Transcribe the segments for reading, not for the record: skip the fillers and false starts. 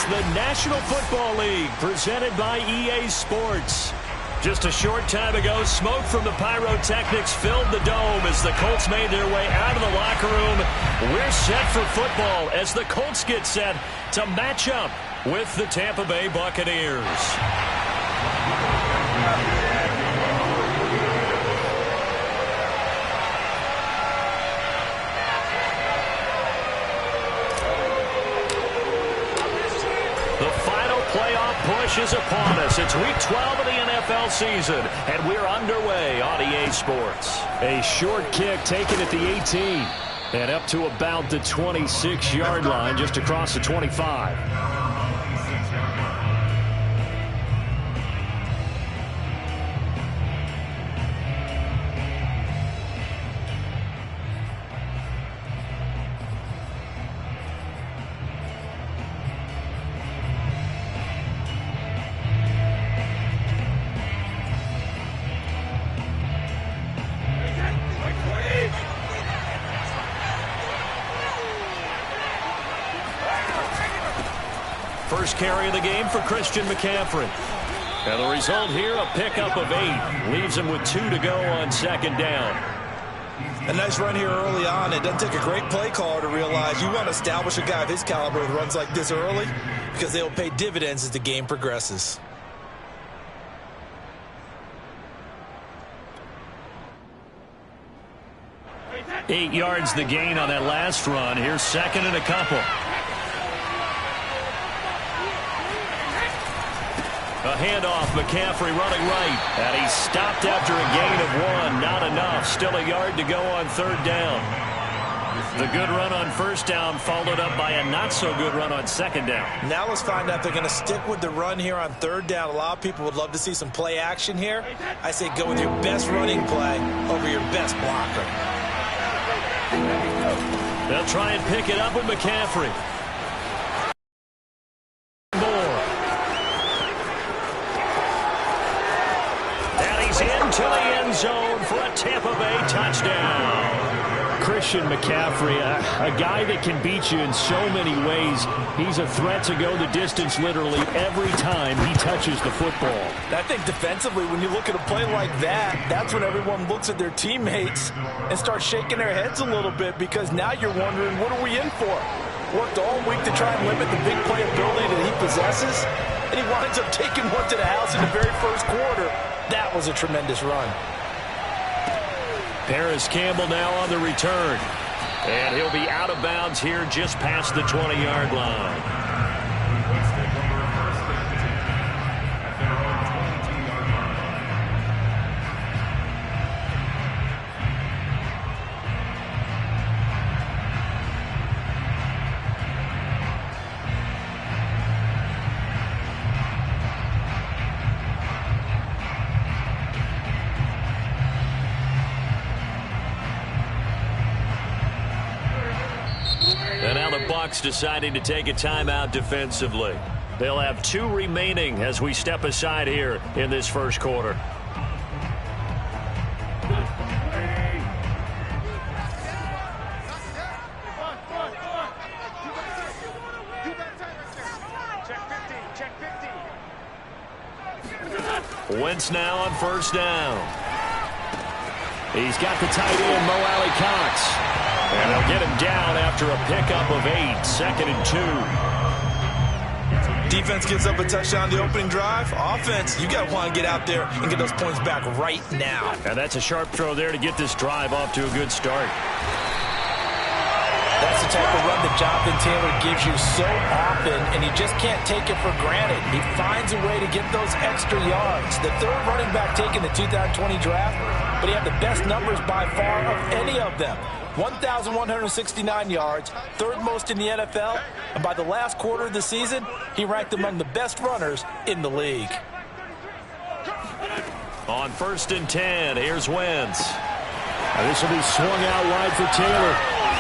the National Football League, presented by EA Sports. Just a short time ago, smoke from the pyrotechnics filled the dome as the Colts made their way out of the locker room. We're set for football as the Colts get set to match up with the Tampa Bay Buccaneers. The final playoff push is upon us. It's Week 12 of the NFL season, and we're underway on EA Sports. A short kick taken at the 18, and up to about the 26-yard line, just across the 25. First carry of the game for Christian McCaffrey. And the result here, a pickup of 8. Leaves him with 2 to go on second down. A nice run here early on. It doesn't take a great play caller to realize you want to establish a guy of his caliber with runs like this early because they will pay dividends as the game progresses. Eight yards the gain on that last run. Here's second and a couple. A handoff, McCaffrey running right. And he's stopped after a gain of 1. Not enough. Still a yard to go on third down. The good run on first down followed up by a not-so-good run on second down. Now let's find out if they're going to stick with the run here on third down. A lot of people would love to see some play action here. I say go with your best running play over your best blocker. They'll try and pick it up with McCaffrey. Into the end zone for a Tampa Bay touchdown. Christian McCaffrey, a guy that can beat you in so many ways. He's a threat to go the distance literally every time he touches the football. I think defensively, when you look at a play like that, that's when everyone looks at their teammates and starts shaking their heads a little bit because now you're wondering, what are we in for? Worked all week to try and limit the big play ability that he possesses, and he winds up taking one to the house in the very first quarter. That was a tremendous run. Paris Campbell now on the return. And he'll be out of bounds here just past the 20-yard line. And now the Bucs deciding to take a timeout defensively. They'll have 2 remaining as we step aside here in this first quarter. Wentz now on first down. He's got the tight end, Mo Alley-Cox. And they'll get him down after a pickup of 8, second and 2. Defense gives up a touchdown the opening drive. Offense, you got to want to get out there and get those points back right now. And that's a sharp throw there to get this drive off to a good start. That's the type of run that Jonathan Taylor gives you so often, and you just can't take it for granted. He finds a way to get those extra yards. The third running back taken the 2020 draft, but he had the best numbers by far of any of them. 1,169 yards, third most in the NFL, and by the last quarter of the season, he ranked among the best runners in the league. On first and 10, here's Wentz. This will be swung out wide for Taylor.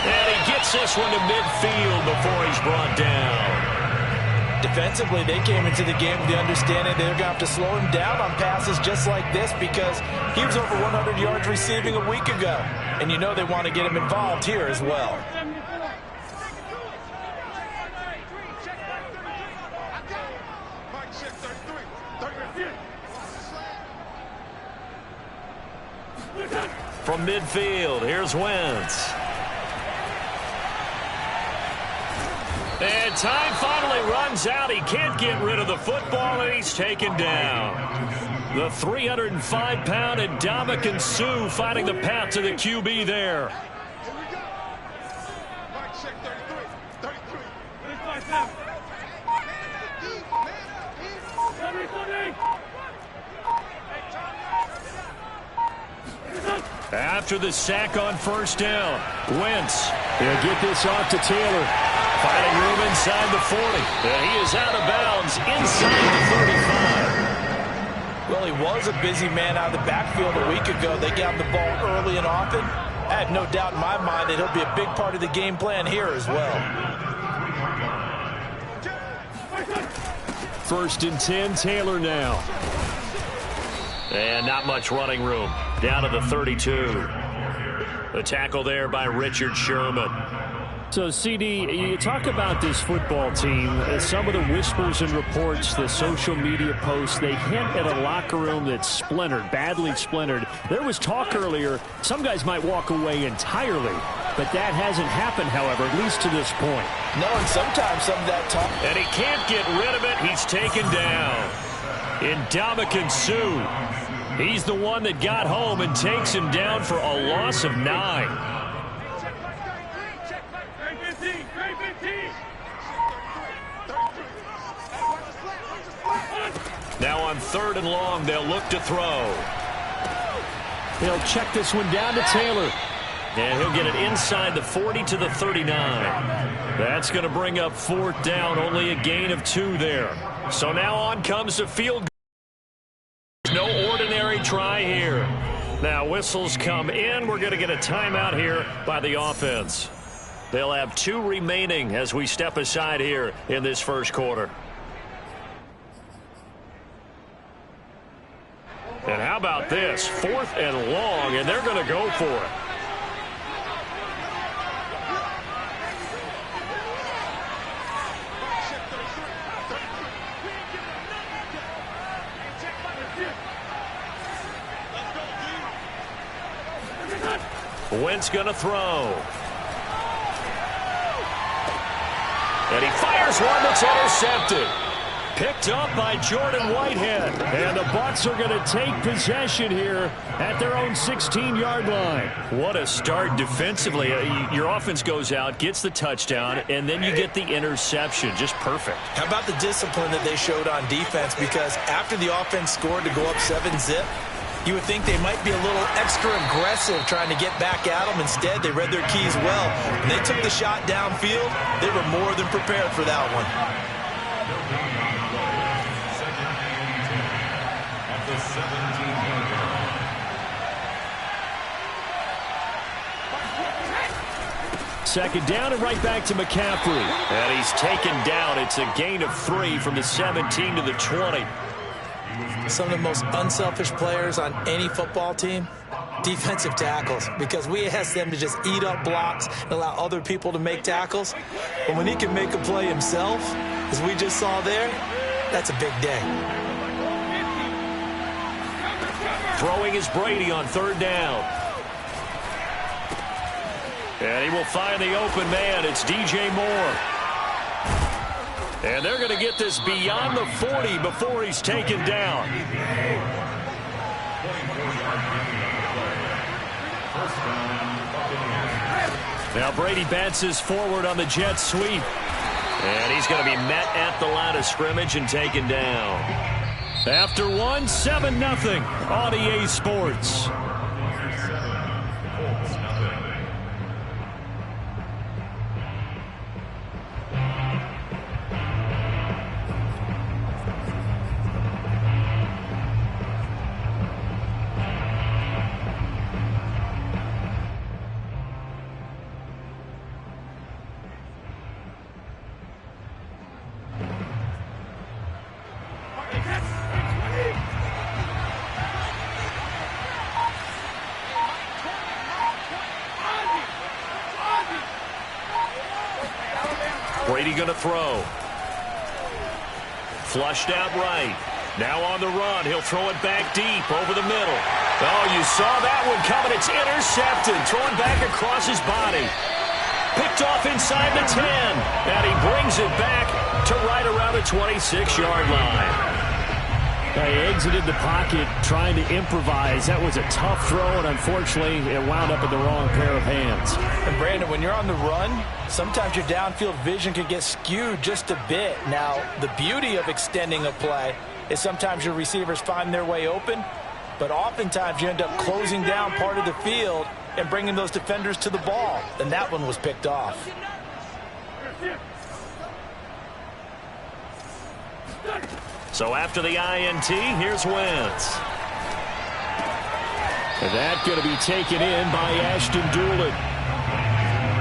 And he gets this one to midfield before he's brought down. Defensively, they came into the game with the understanding they're going to have to slow him down on passes just like this because he was over 100 yards receiving a week ago. And you know they want to get him involved here as well. from midfield. Here's Wentz. And time finally runs out. He can't get rid of the football, and he's taken down. The 305-pound Ndamukong Suh finding the path to the QB there. After the sack on first down, Wentz. He'll get this off to Taylor. Finding room inside the 40. And he is out of bounds inside the 35. Well, he was a busy man out of the backfield a week ago. They got him the ball early and often. I have no doubt in my mind that he'll be a big part of the game plan here as well. 1st and 10, Taylor now. And not much running room. Down to the 32. The tackle there by Richard Sherman. So, CD, you talk about this football team, some of the whispers and reports, the social media posts, they hint at a locker room that's splintered, badly splintered. There was talk earlier, some guys might walk away entirely, but that hasn't happened, however, at least to this point. No, and sometimes some of that talk. And he can't get rid of it. He's taken down. Ndamukong Suh. He's the one that got home and takes him down for a loss of 9. Now on 3rd and long, they'll look to throw. He'll check this one down to Taylor. And he'll get it inside the 40 to the 39. That's going to bring up 4th down, only a gain of 2 there. So now on comes the field goal. No ordinary try here. Now whistles come in. We're going to get a timeout here by the offense. They'll have 2 remaining as we step aside here in this first quarter. And how about this? 4th and long, and they're going to go for it. Wentz going to throw. And he fires one that's intercepted. Picked up by Jordan Whitehead. And the Bucs are going to take possession here at their own 16-yard line. What a start defensively. Your offense goes out, gets the touchdown, and then you get the interception. Just perfect. How about the discipline that they showed on defense? Because after the offense scored to go up 7-zip, you would think they might be a little extra aggressive trying to get back at them. Instead, they read their keys well. When they took the shot downfield, they were more than prepared for that one. Second down and right back to McCaffrey. And he's taken down. It's a gain of 3 from the 17 to the 20. Some of the most unselfish players on any football team, defensive tackles, because we ask them to just eat up blocks and allow other people to make tackles. But when he can make a play himself, as we just saw there, that's a big day. Throwing is Brady on 3rd down. And he will find the open man. It's DJ Moore. And they're going to get this beyond the 40 before he's taken down. Now Brady bounces forward on the jet sweep. And he's going to be met at the line of scrimmage and taken down. After 7-0 on EA Sports. Brady going to throw. Flushed out right. Now on the run. He'll throw it back deep over the middle. Oh, you saw that one coming. It's intercepted. Thrown back across his body. Picked off inside the 10. And he brings it back to right around the 26-yard line. He exited the pocket trying to improvise. That was a tough throw, and unfortunately, it wound up in the wrong pair of hands. And, Brandon, when you're on the run, sometimes your downfield vision can get skewed just a bit. Now, the beauty of extending a play is sometimes your receivers find their way open, but oftentimes you end up closing down part of the field and bringing those defenders to the ball. And that one was picked off. So after the INT, here's Wentz. And that going to be taken in by Ashton Doolin.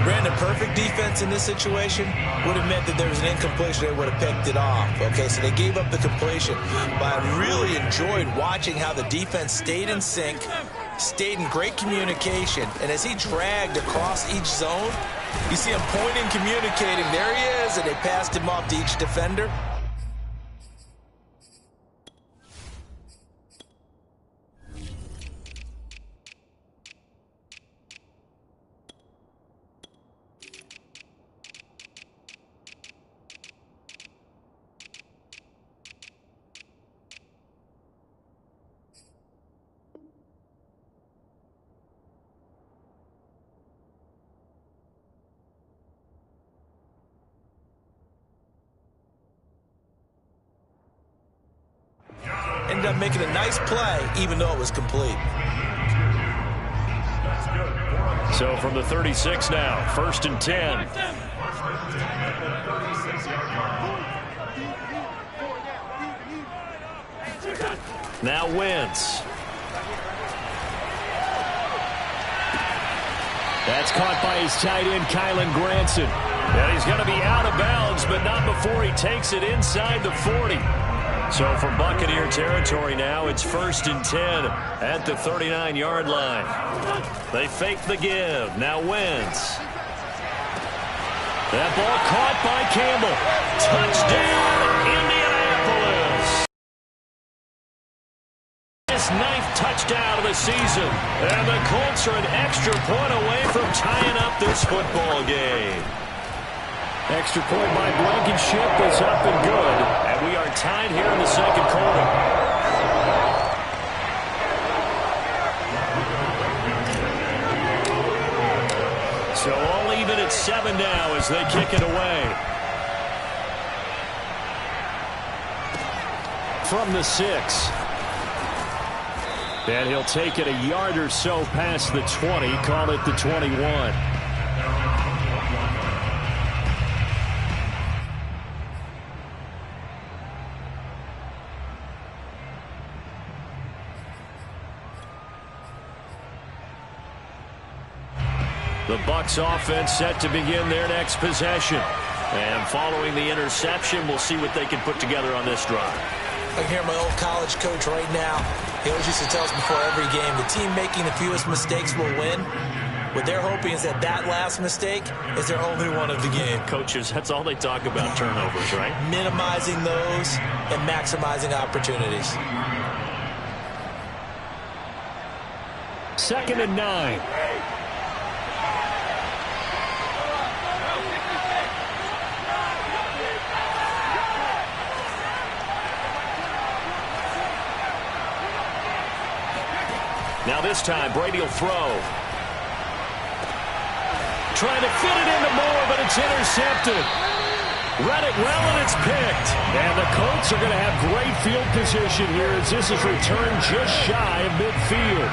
Brandon, perfect defense in this situation would have meant that there was an incompletion. They would have picked it off. Okay, so they gave up the completion. But I really enjoyed watching how the defense stayed in sync, stayed in great communication. And as he dragged across each zone, you see him pointing, communicating. There he is, and they passed him off to each defender. Ended up making a nice play, even though it was complete. So from the 36 now, 1st and 10. Now Wentz. That's caught by his tight end, Kylen Granson. And he's going to be out of bounds, but not before he takes it inside the 40. So from Buccaneer territory now, it's 1st and 10 at the 39-yard line. They fake the give. Now Wentz. That ball caught by Campbell. Touchdown, Indianapolis. His 9th touchdown of the season. And the Colts are an extra point away from tying up this football game. Extra point by Blankenship is up and good. And we are tied here in the second quarter. So all even at 7 now as they kick it away. From the 6. And he'll take it a yard or so past the 20. Call it the 21. The Bucs offense set to begin their next possession. And following the interception, we'll see what they can put together on this drive. I can hear my old college coach right now. He always used to tell us before every game, the team making the fewest mistakes will win. What they're hoping is that that last mistake is their only one of the game. Coaches, that's all they talk about, turnovers, right? Minimizing those and maximizing opportunities. 2nd and 9. Now this time, Brady will throw. Trying to fit it into Moore, but it's intercepted. Read it well, and it's picked. And the Colts are going to have great field position here as this is returned just shy of midfield.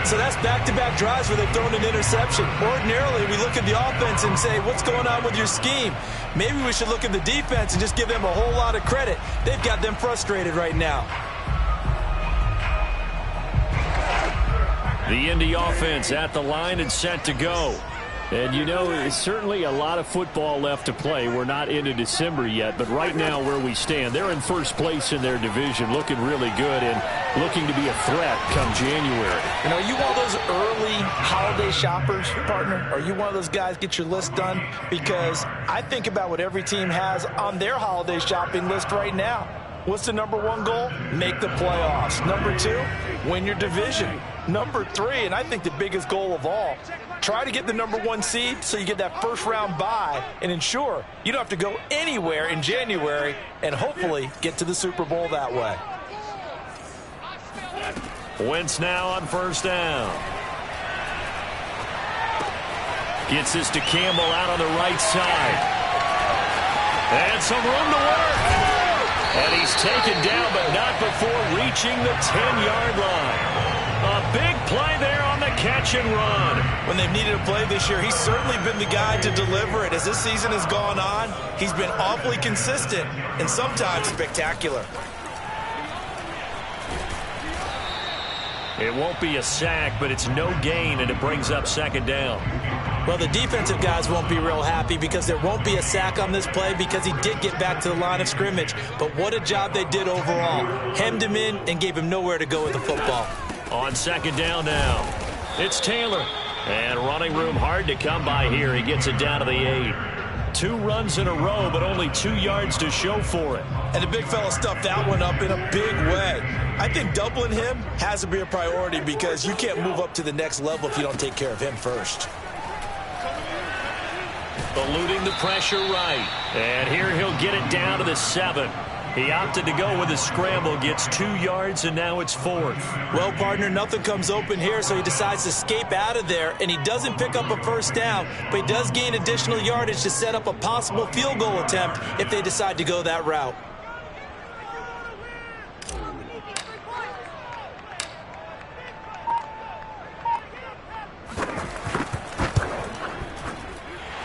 So that's back-to-back drives where they've thrown an interception. Ordinarily, we look at the offense and say, what's going on with your scheme? Maybe we should look at the defense and just give them a whole lot of credit. They've got them frustrated right now. The Indy offense at the line and set to go. And, you know, it's certainly a lot of football left to play. We're not into December yet, but right now where we stand, they're in first place in their division, looking really good and looking to be a threat come January. You know, you one of those early holiday shoppers, partner? Are you one of those guys get your list done? Because I think about what every team has on their holiday shopping list right now. What's the number one goal? Make the playoffs. Number 2, win your division. Number 3, and I think the biggest goal of all, try to get the number 1 seed so you get that first-round bye and ensure you don't have to go anywhere in January and hopefully get to the Super Bowl that way. Wentz now on first down. Gets this to Campbell out on the right side. And some room to work. And he's taken down, but not before reaching the 10-yard line. A big play there on the catch and run. When they've needed a play this year, he's certainly been the guy to deliver it. As this season has gone on, he's been awfully consistent and sometimes spectacular. It won't be a sack, but it's no gain, and it brings up second down. Well, the defensive guys won't be real happy because there won't be a sack on this play because he did get back to the line of scrimmage. But what a job they did overall. Hemmed him in and gave him nowhere to go with the football. On second down now, it's Taylor. And running room hard to come by here. He gets it down to the 8. 2 runs in a row, but only 2 yards to show for it. And the big fella stuffed that one up in a big way. I think doubling him has to be a priority because you can't move up to the next level if you don't take care of him first. Eluding the pressure right. And here he'll get it down to the 7. He opted to go with a scramble, gets 2 yards, and now it's 4th. Well, partner, nothing comes open here, so he decides to escape out of there, and he doesn't pick up a first down, but he does gain additional yardage to set up a possible field goal attempt if they decide to go that route.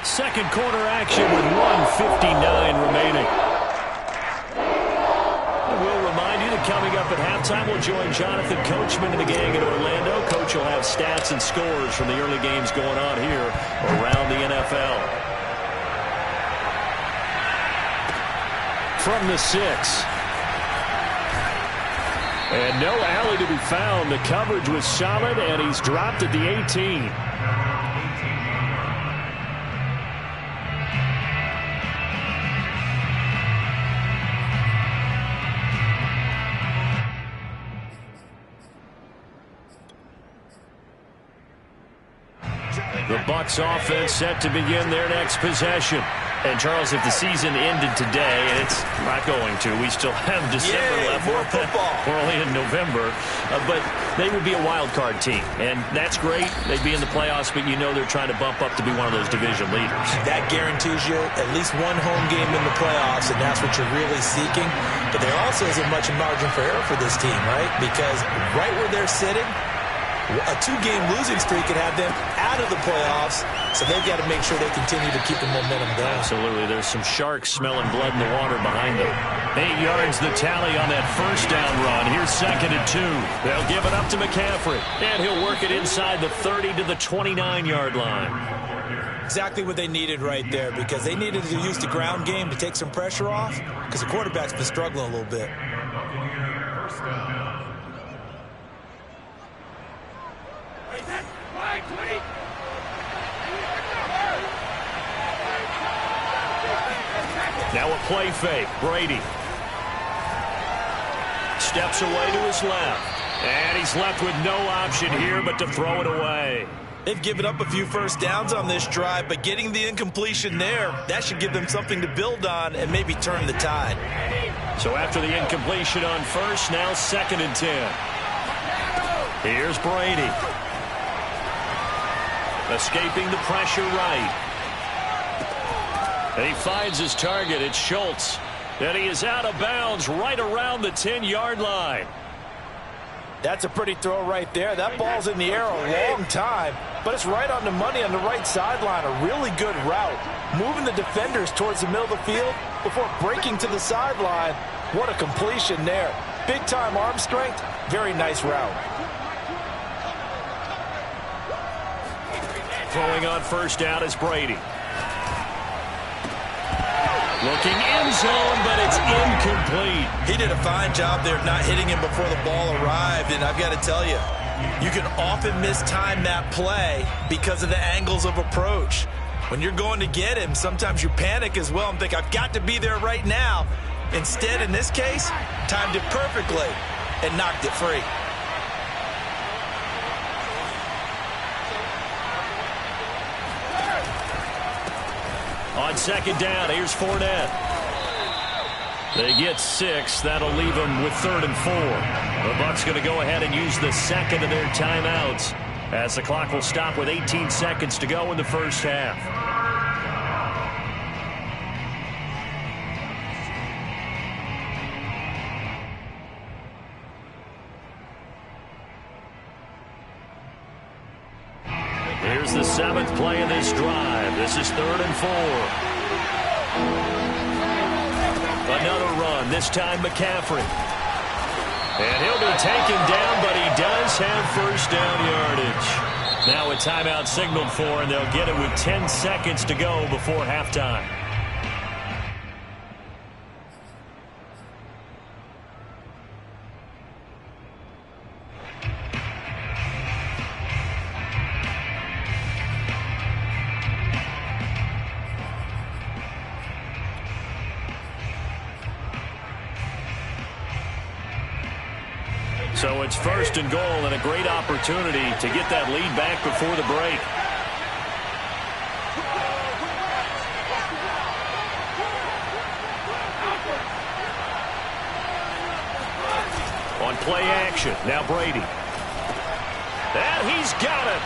Second quarter action with 1:59 remaining. We'll remind you that coming up at halftime, we'll join Jonathan Coachman and the gang in Orlando. Coach will have stats and scores from the early games going on here around the NFL. From the 6. And no alley to be found. The coverage was solid, and he's dropped at the 18. The Bucs offense set to begin their next possession. And, Charles, if the season ended today, and it's not going to, we still have December left. More football. We're only in November. But they would be a wild card team. And that's great. They'd be in the playoffs, but you know they're trying to bump up to be one of those division leaders. That guarantees you at least one home game in the playoffs, and that's what you're really seeking. But there also isn't much margin for error for this team, right? Because right where they're sitting, a 2-game losing streak could have them out of the playoffs, so they've got to make sure they continue to keep the momentum going. Absolutely. There's some sharks smelling blood in the water behind them. 8 yards the tally on that first down run. Here's 2nd and 2. They'll give it up to McCaffrey, and he'll work it inside the 30 to the 29-yard line. Exactly what they needed right there, because they needed to use the ground game to take some pressure off, because the quarterback's been struggling a little bit. Now a play fake. Brady steps away to his left. And he's left with no option here but to throw it away. They've given up a few first downs on this drive, but getting the incompletion there, that should give them something to build on and maybe turn the tide. So after the incompletion on first, now 2nd and 10. Here's Brady. Escaping the pressure right. And he finds his target. It's Schultz. And he is out of bounds right around the 10-yard line. That's a pretty throw right there. That ball's in the air a long time, but it's right on the money on the right sideline. A really good route. Moving the defenders towards the middle of the field before breaking to the sideline. What a completion there. Big-time arm strength. Very nice route. Throwing on first down is Brady. Looking end zone, but it's incomplete. He did a fine job there of not hitting him before the ball arrived, and I've got to tell you, you can often mistime that play because of the angles of approach. When you're going to get him, sometimes you panic as well and think, I've got to be there right now. Instead, in this case, timed it perfectly and knocked it free. On second down, here's Fournette. They get 6. That'll leave them with 3rd and 4. The Bucs going to go ahead and use the second of their timeouts as the clock will stop with 18 seconds to go in the first half. Here's the 7th play of this drive. This is 3rd and 4. Another run, this time McCaffrey. And he'll be taken down, but he does have first down yardage. Now a timeout signaled for, and they'll get it with 10 seconds to go before halftime. So it's 1st and goal and a great opportunity to get that lead back before the break. On play action, now Brady. And he's got it.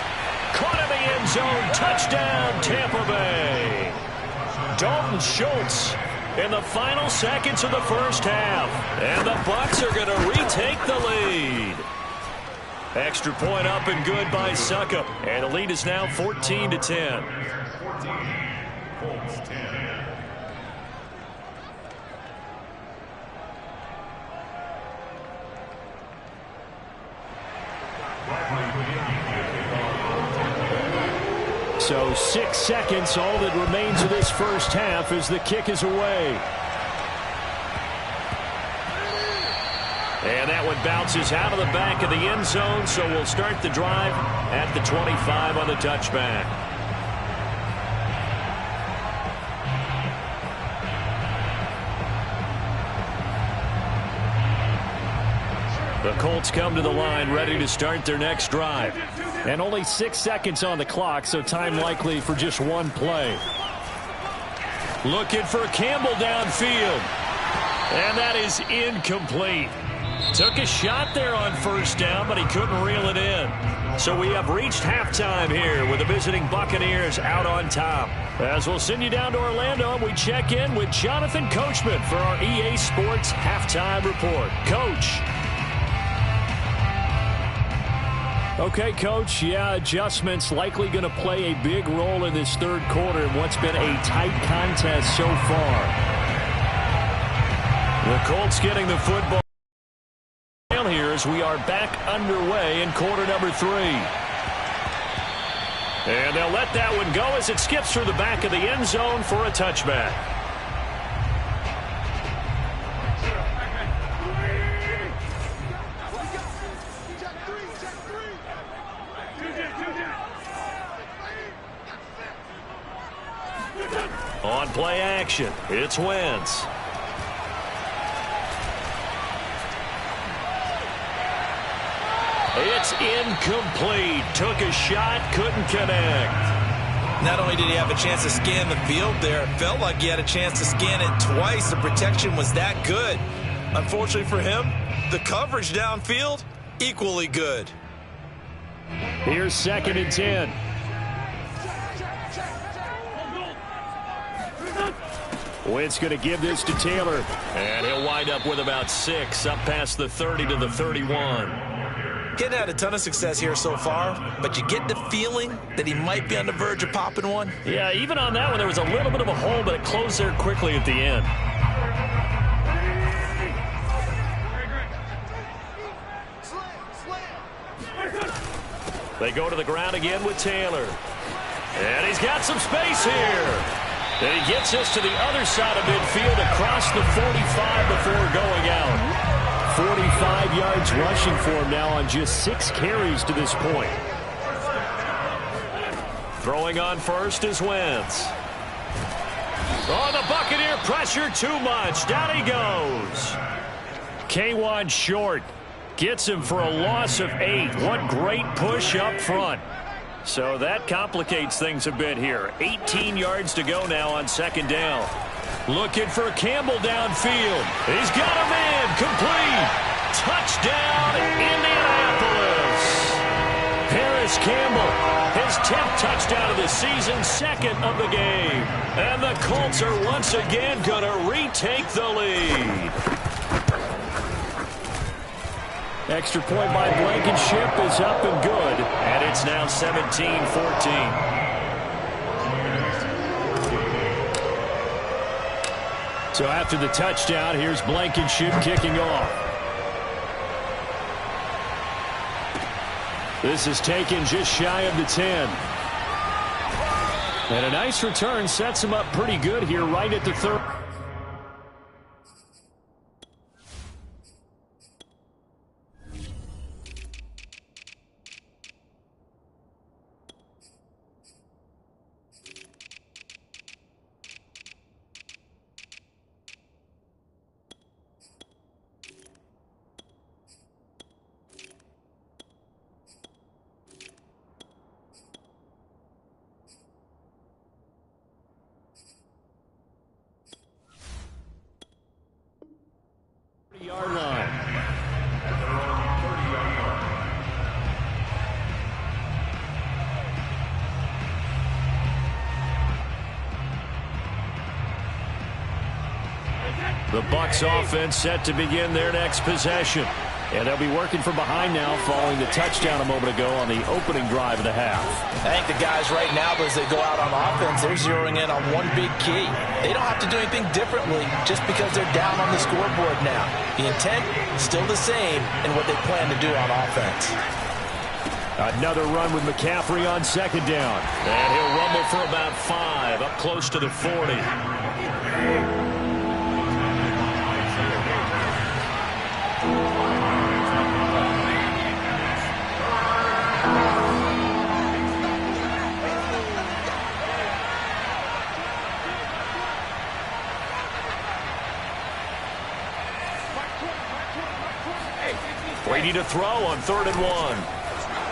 Caught in the end zone. Touchdown, Tampa Bay. Dalton Schultz in the final seconds of the first half. And the Bucs are going to retake the lead. Extra point up and good by Succop. And the lead is now 14-10. So 6 seconds, all that remains of this first half as the kick is away. And that one bounces out of the back of the end zone, so we'll start the drive at the 25 on the touchback. The Colts come to the line ready to start their next drive. And only 6 seconds on the clock, so time likely for just one play. Looking for Campbell downfield. And that is incomplete. Took a shot there on first down, but he couldn't reel it in. So we have reached halftime here with the visiting Buccaneers out on top. As we'll send you down to Orlando, we check in with Jonathan Coachman for our EA Sports Halftime Report. Coach. Okay, Coach, yeah, adjustments likely going to play a big role in this third quarter in what's been a tight contest so far. The Colts getting the football here as we are back underway in quarter number 3. And they'll let that one go as it skips through the back of the end zone for a touchback. On play action, it's Wentz. It's incomplete. Took a shot, couldn't connect. Not only did he have a chance to scan the field there, it felt like he had a chance to scan it twice. The protection was that good. Unfortunately for him, the coverage downfield, equally good. Here's 2nd and 10. Wentz going to give this to Taylor. And he'll wind up with about 6 up past the 30 to the 31. Getting had a ton of success here so far, but you get the feeling that he might be on the verge of popping one. Yeah, even on that one, there was a little bit of a hole, but it closed there quickly at the end. They go to the ground again with Taylor. And he's got some space here. And he gets us to the other side of midfield across the 45 before going out. 45 yards rushing for him now on just 6 carries to this point. Throwing on first is Wentz. Oh, the Buccaneer pressure too much. Down he goes. K1 short. Gets him for a loss of 8. What great push up front. So that complicates things a bit here. 18 yards to go now on second down. Looking for Campbell downfield. He's got him in. Complete. Touchdown, Indianapolis. Harris Campbell, his 10th touchdown of the season, 2nd of the game. And the Colts are once again going to retake the lead. Extra point by Blankenship is up and good. And it's now 17-14. So after the touchdown, here's Blankenship kicking off. This is taken just shy of the 10. And a nice return sets him up pretty good here right at the 30. Yard line. The Bucs offense set to begin their next possession. And they'll be working from behind now following the touchdown a moment ago on the opening drive of the half. I think the guys right now, as they go out on offense, they're zeroing in on one big key. They don't have to do anything differently just because they're down on the scoreboard now. The intent is still the same in what they plan to do on offense. Another run with McCaffrey on second down. And he'll rumble for about 5 up close to the 40. Brady to throw on 3rd and 1.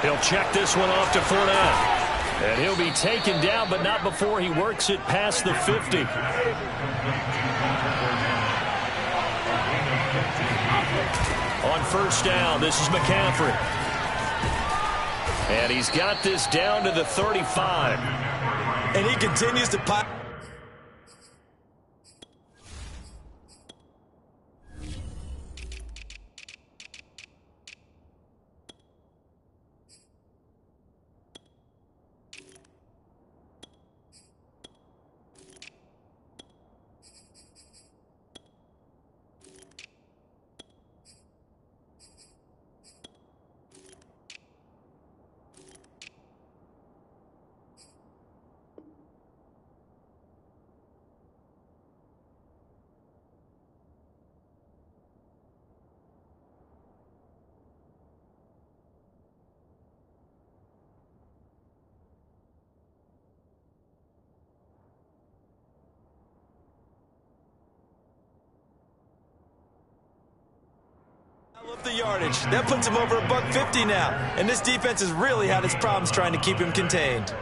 He'll check this one off to Fournette. And he'll be taken down, but not before he works it past the 50. On first down, this is McCaffrey. And he's got this down to the 35. And he continues to pop. I love the yardage. That puts him over $150 now. And this defense has really had its problems trying to keep him contained.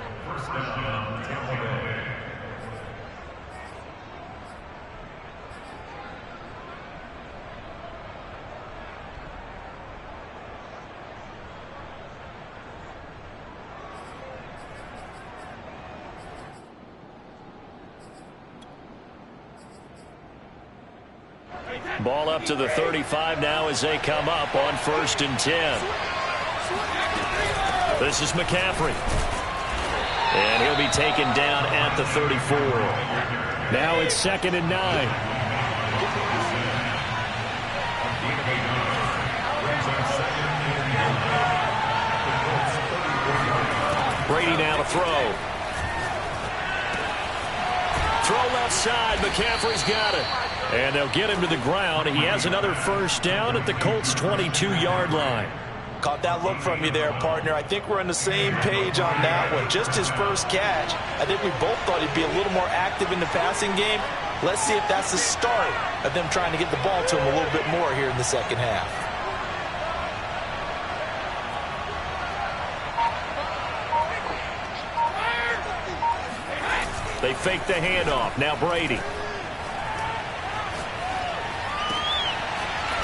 Ball up to the 35 now as they come up on 1st and 10. This is McCaffrey. And he'll be taken down at the 34. Now it's 2nd and 9. Brady now to throw. Throw left side. McCaffrey's got it. And they'll get him to the ground. He has another first down at the Colts' 22-yard line. Caught that look from you there, partner. I think we're on the same page on that one. Just his first catch. I think we both thought he'd be a little more active in the passing game. Let's see if that's the start of them trying to get the ball to him a little bit more here in the second half. They fake the handoff. Now Brady.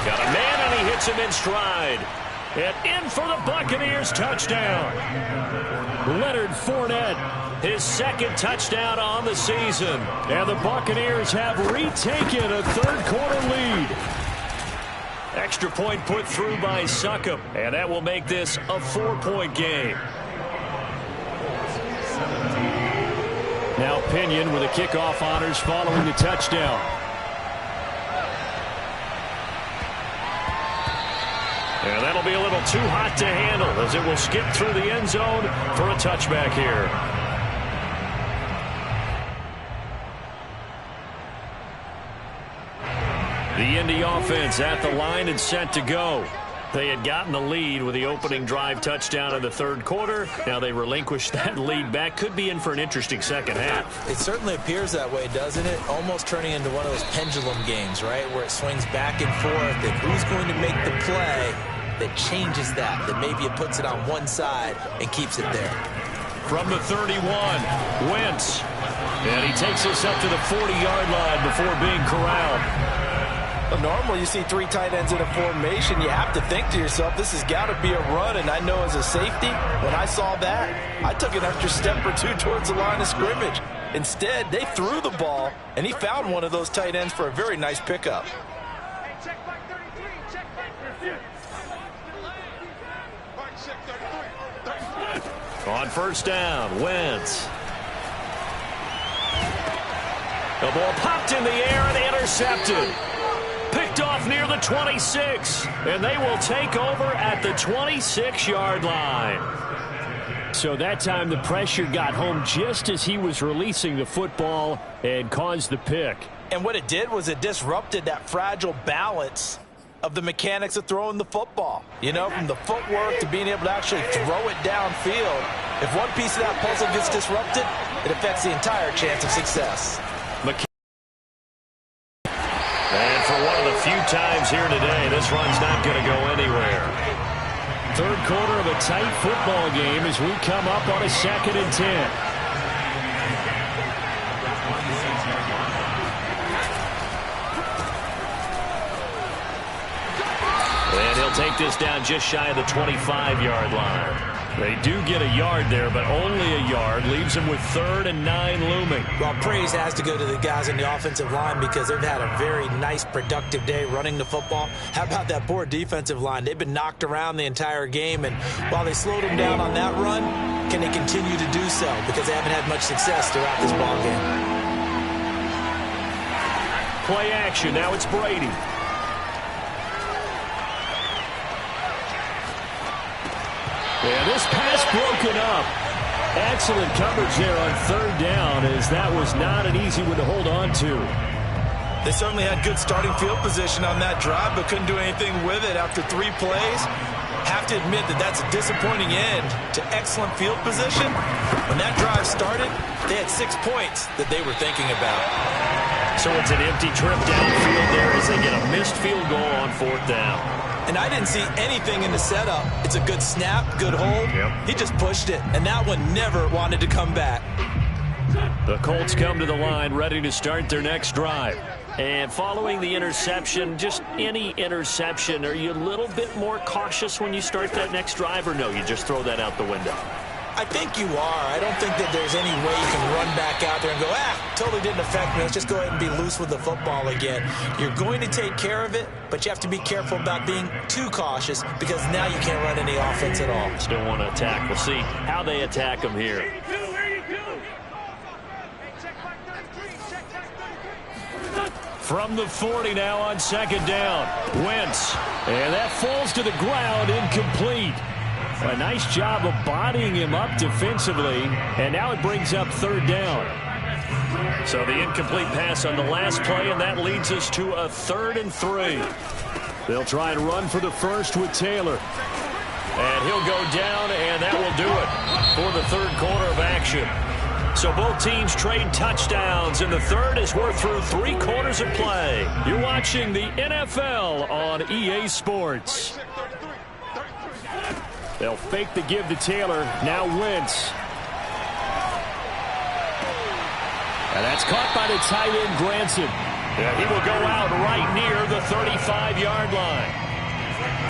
Got a man, and he hits him in stride. And in for the Buccaneers touchdown. Leonard Fournette, his second touchdown on the season. And the Buccaneers have retaken a third-quarter lead. Extra point put through by Succop. And that will make this a 4-point game. Now Pinion with the kickoff honors following the touchdown. And that'll be a little too hot to handle as it will skip through the end zone for a touchback here. The Indy offense at the line and set to go. They had gotten the lead with the opening drive touchdown in the third quarter. Now they relinquished that lead back. Could be in for an interesting second half. It certainly appears that way, doesn't it? Almost turning into one of those pendulum games, right? Where it swings back and forth, and who's going to make the play that changes that maybe it puts it on one side and keeps it there. From the 31, Wentz. And he takes us up to the 40-yard line before being corralled. Well, normally you see three tight ends in a formation. You have to think to yourself, this has got to be a run. And I know as a safety, when I saw that, I took an extra step or two towards the line of scrimmage. Instead, they threw the ball, and he found one of those tight ends for a very nice pickup. On first down, Wentz. The ball popped in the air and intercepted. Picked off near the 26. And they will take over at the 26-yard line. So that time the pressure got home just as he was releasing the football and caused the pick. And what it did was it disrupted that fragile balance of the mechanics of throwing the football. You know, from the footwork to being able to actually throw it downfield. If one piece of that puzzle gets disrupted, it affects the entire chance of success. And for one of the few times here today, this run's not going to go anywhere. Third quarter of a tight football game as we come up on a 2nd and 10. And he'll take this down just shy of the 25-yard line. They do get a yard there, but only a yard. Leaves them with 3rd and 9 looming. Well, praise has to go to the guys in the offensive line because they've had a very nice, productive day running the football. How about that poor defensive line? They've been knocked around the entire game, and while they slowed them down on that run, can they continue to do so? Because they haven't had much success throughout this ball game. Play action. Now it's Brady. And this pass broken up. Excellent coverage there on 3rd down, as that was not an easy one to hold on to. They certainly had good starting field position on that drive, but couldn't do anything with it after 3 plays. Have to admit that that's a disappointing end to excellent field position. When that drive started, they had 6 points that they were thinking about. So it's an empty trip downfield there as they get a missed field goal on 4th down. And I didn't see anything in the setup. It's a good snap, good hold. He just pushed it, and that one never wanted to come back. The Colts come to the line ready to start their next drive. And following the interception, just any interception, are you a little bit more cautious when you start that next drive, or no, you just throw that out the window? I think you are. I don't think that there's any way you can run back out there and go, totally didn't affect me. Let's just go ahead and be loose with the football again. You're going to take care of it, but you have to be careful about being too cautious because now you can't run any offense at all. Still want to attack. We'll see how they attack them here. From the 40 now on 2nd down. Wentz. And that falls to the ground, incomplete. A nice job of bodying him up defensively, and now it brings up 3rd down. So the incomplete pass on the last play, and that leads us to a 3rd and 3. They'll try and run for the first with Taylor. And he'll go down, and that will do it for the third quarter of action. So both teams trade touchdowns in the third as we're through 3 quarters of play. You're watching the NFL on EA Sports. They'll fake the give to Taylor. Now Wentz. And that's caught by the tight end, Granson. Yeah, he will go out right near the 35-yard line.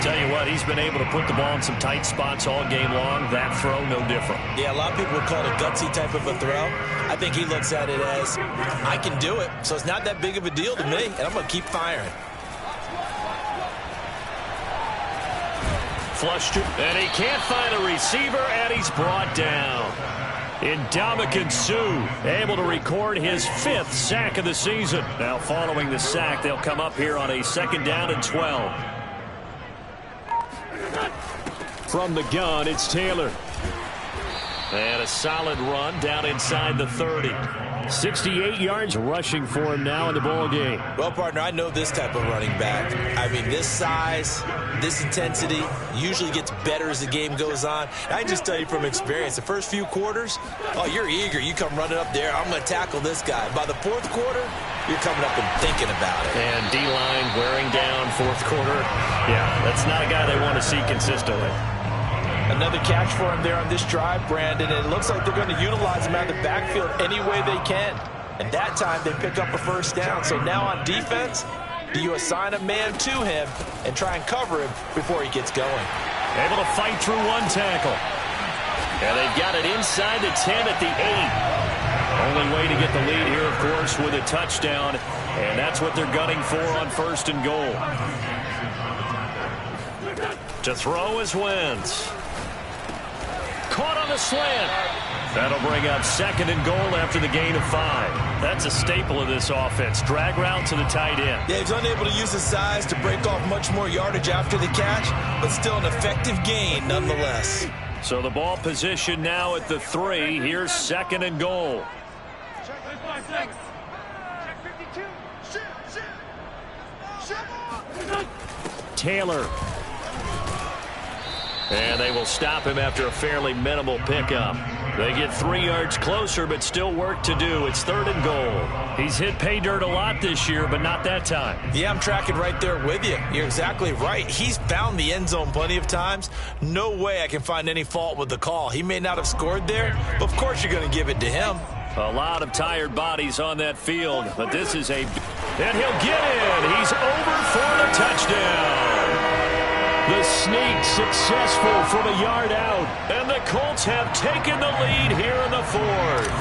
Tell you what, he's been able to put the ball in some tight spots all game long. That throw, no different. Yeah, a lot of people would call it a gutsy type of a throw. I think he looks at it as, I can do it, so it's not that big of a deal to me, and I'm going to keep firing. Flushed it, and he can't find a receiver, and he's brought down. Ndamukong Suh able to record his 5th sack of the season. Now following the sack, they'll come up here on a 2nd down and 12. From the gun, it's Taylor. And a solid run down inside the 30. 68 yards rushing for him now in the ball game. Well, partner, I know this type of running back. I mean, this size, this intensity usually gets better as the game goes on. I can just tell you from experience, the first few quarters, oh, you're eager. You come running up there, I'm going to tackle this guy. By the 4th quarter, you're coming up and thinking about it. And D-line wearing down 4th quarter. Yeah, that's not a guy they want to see consistently. Another catch for him there on this drive, Brandon. And it looks like they're going to utilize him out of the backfield any way they can. And that time they pick up a 1st down. So now on defense, do you assign a man to him and try and cover him before he gets going? Able to fight through 1 tackle. And they've got it inside the 10 at the 8. Only way to get the lead here, of course, with a touchdown. And that's what they're gunning for on 1st and goal. To throw is Wentz. Caught on the slant. That'll bring up 2nd and goal after the gain of 5. That's a staple of this offense. Drag route to the tight end. Yeah, he's unable to use his size to break off much more yardage after the catch, but still an effective gain nonetheless. So the ball position now at the 3. Here's 2nd and goal. Taylor. And they will stop him after a fairly minimal pickup. They get 3 yards closer, but still work to do. It's 3rd and goal. He's hit pay dirt a lot this year, but not that time. Yeah, I'm tracking right there with you. You're exactly right. He's found the end zone plenty of times. No way I can find any fault with the call. He may not have scored there, but of course you're going to give it to him. A lot of tired bodies on that field, but this is a... And he'll get in. He's over for the touchdown. The sneak successful from a yard out. And the Colts have taken the lead here in the 4th.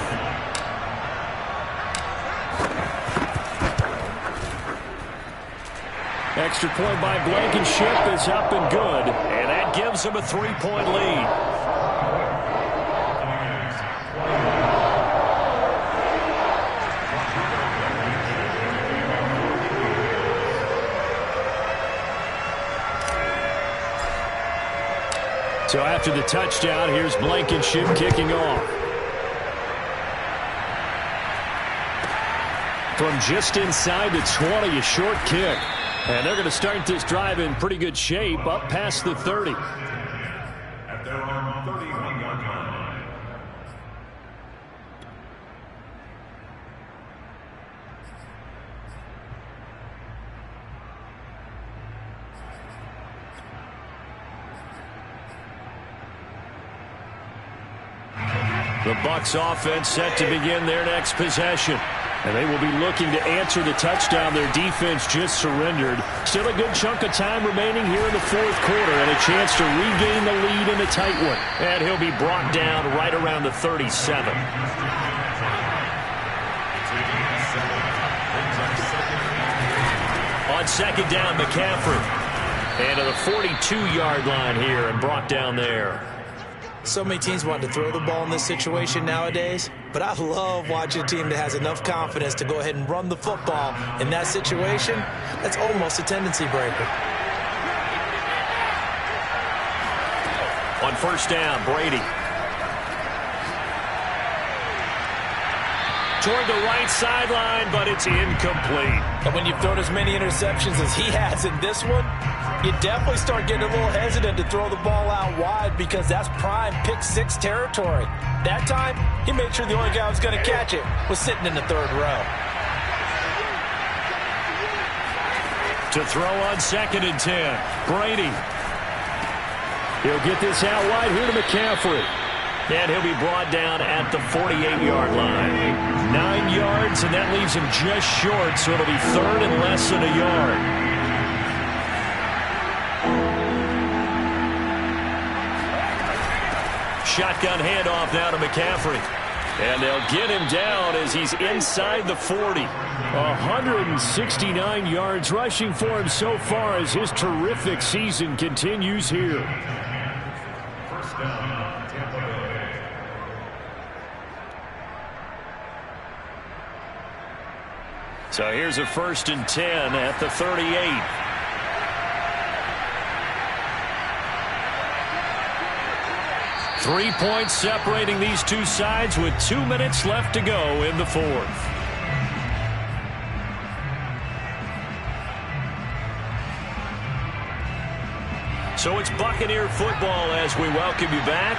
Extra point by Blankenship is up and good. And that gives them a 3-point lead. So after the touchdown, here's Blankenship kicking off. From just inside the 20, a short kick. And they're going to start this drive in pretty good shape, up past the 30. At their own 31-yard line. The Bucs offense set to begin their next possession. And they will be looking to answer the touchdown their defense just surrendered. Still a good chunk of time remaining here in the 4th quarter and a chance to regain the lead in a tight one. And he'll be brought down right around the 37. On 2nd down, McCaffrey. And to the 42-yard line here and brought down there. So many teams want to throw the ball in this situation nowadays, but I love watching a team that has enough confidence to go ahead and run the football. In that situation, that's almost a tendency breaker. On 1st down, Brady. toward the right sideline, but it's incomplete. And when you've thrown as many interceptions as he has in this one, you definitely start getting a little hesitant to throw the ball out wide because that's prime pick six territory. That time, he made sure the only guy who was going to catch it was sitting in the third row. To throw on 2nd and 10, Brady. He'll get this out wide here to McCaffrey. And he'll be brought down at the 48-yard line. 9 yards, and that leaves him just short, so it'll be 3rd and less than a yard. Shotgun handoff now to McCaffrey. And they'll get him down as he's inside the 40. 169 yards rushing for him so far as his terrific season continues here. First down, Tampa Bay. So here's a 1st and 10 at the 38. Three points separating these two sides with 2 minutes left to go in the 4th. So it's Buccaneer football as we welcome you back.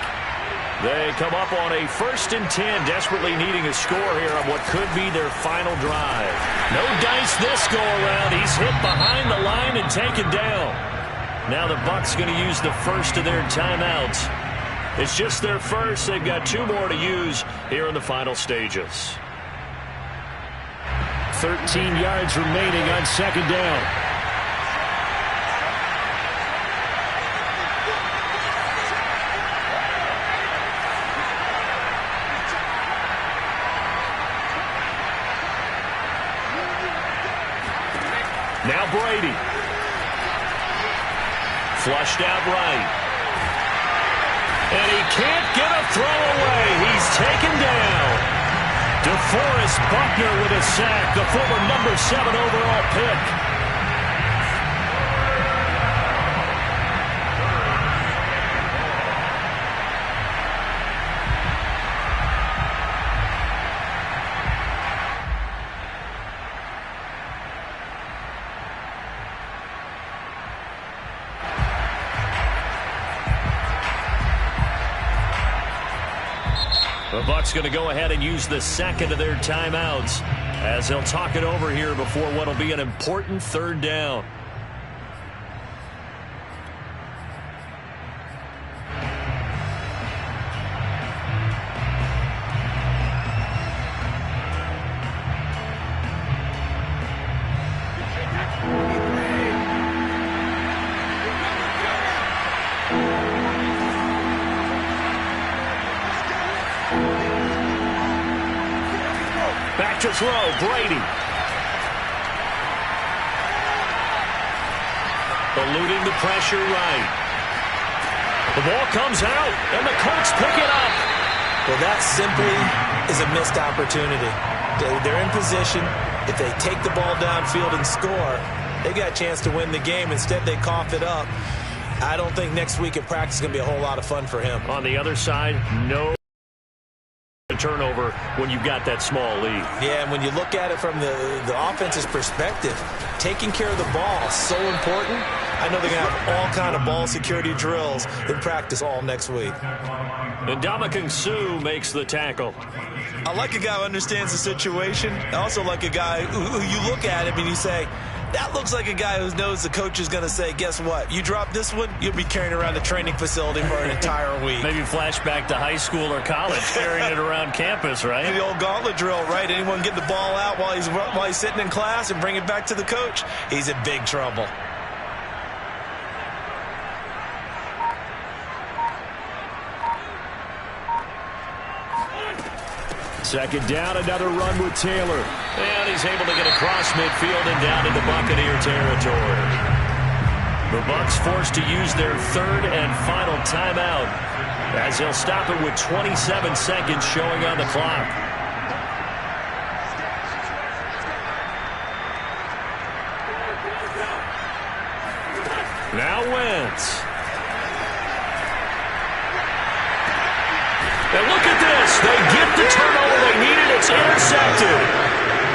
They come up on a 1st and 10, desperately needing a score here on what could be their final drive. No dice this go-around. He's hit behind the line and taken down. Now the Bucs going to use the first of their timeouts. It's just their first. They've got 2 more to use here in the final stages. 13 yards remaining on 2nd down. Now Brady. Flushed out right. And he can't get a throw away. He's taken down. DeForest Buckner with a sack, the former number 7 overall pick. The Bucs going to go ahead and use the second of their timeouts as they'll talk it over here before what will be an important 3rd down. Back to throw, Brady. Eluding the pressure right. The ball comes out, and the Colts pick it up. Well, that simply is a missed opportunity. They're in position. If they take the ball downfield and score, they got a chance to win the game. Instead, they cough it up. I don't think next week at practice is going to be a whole lot of fun for him. On the other side, no turnover when you've got that small lead. Yeah, and when you look at it from the offense's perspective, taking care of the ball is so important. I know they're going to have all kind of ball security drills in practice all next week. And Ndamukong Suh makes the tackle. I like a guy who understands the situation. I also like a guy who you look at him and you say, that looks like a guy who knows the coach is going to say, guess what? You drop this one, you'll be carrying around the training facility for an entire week. Maybe flashback to high school or college, carrying it around campus, right? The old gauntlet drill, right? Anyone get the ball out while he's sitting in class and bring it back to the coach? He's in big trouble. Second down, another run with Taylor. And he's able to get across midfield and down into Buccaneer territory. The Bucs forced to use their 3rd and final timeout as they'll stop it with 27 seconds showing on the clock. Now Wentz. And look at this. They get the turnover they needed at is intercepted.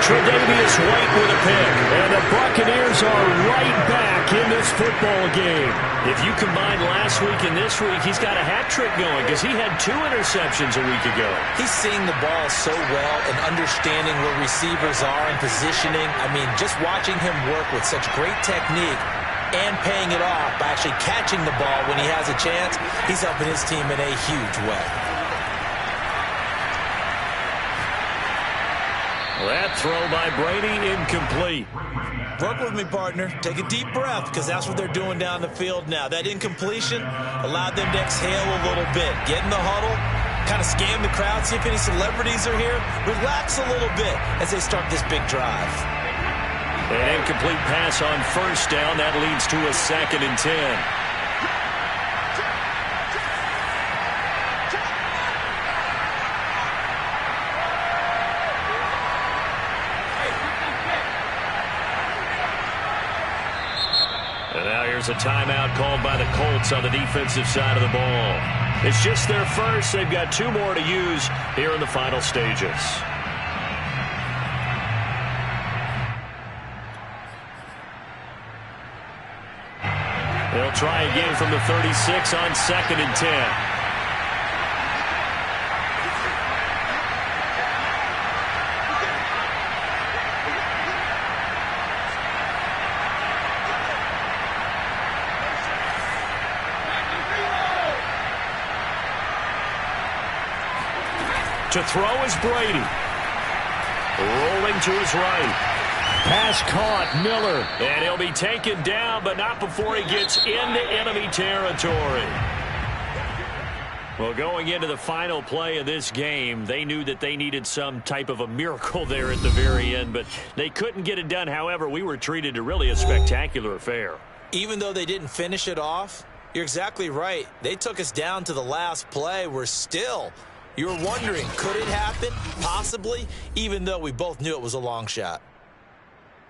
Tre'Davious White with a pick. And the Buccaneers are right back in this football game. If you combine last week and this week, he's got a hat trick going because he had 2 interceptions a week ago. He's seeing the ball so well and understanding where receivers are and positioning. I mean, just watching him work with such great technique and paying it off by actually catching the ball when he has a chance, he's helping his team in a huge way. That throw by Brady incomplete. Work with me, partner. Take a deep breath because that's what they're doing down the field now. That incompletion allowed them to exhale a little bit. Get in the huddle, kind of scan the crowd, see if any celebrities are here. Relax a little bit as they start this big drive. An incomplete pass on first down. That leads to a 2nd and 10. And now here's a timeout called by the Colts on the defensive side of the ball. It's just their first. They've got 2 more to use here in the final stages. They'll try again from the 36 on 2nd and 10. To throw is Brady. Rolling to his right. Pass caught, Miller. And he'll be taken down, but not before he gets into enemy territory. Well, going into the final play of this game, they knew that they needed some type of a miracle there at the very end, but they couldn't get it done. However, we were treated to really a spectacular affair. Even though they didn't finish it off, you're exactly right. They took us down to the last play. You were wondering, could it happen? Possibly, even though we both knew it was a long shot.